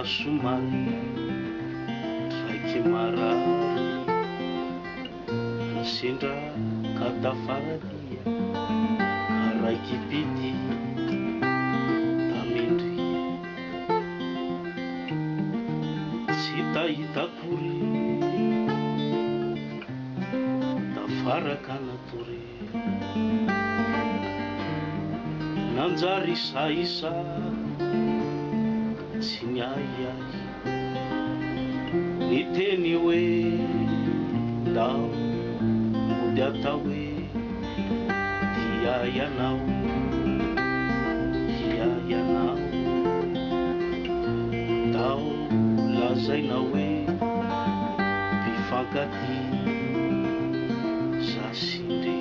somary raiky marary sendra katafadia karaiky pity tamindry tsy tahitakory tafaraka natory nanjary saisa tsy niaiai niteny hoe ndao mody atao hoe dia ianao ndao lazainao hoe mpifankaty zasindry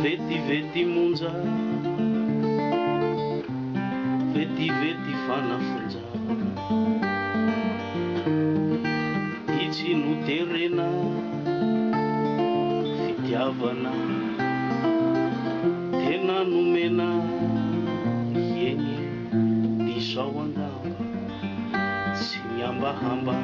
vetivety monja vetivety fanafonja itsy noterena fitiavana tena nomena eny disao andao tsy miambahamba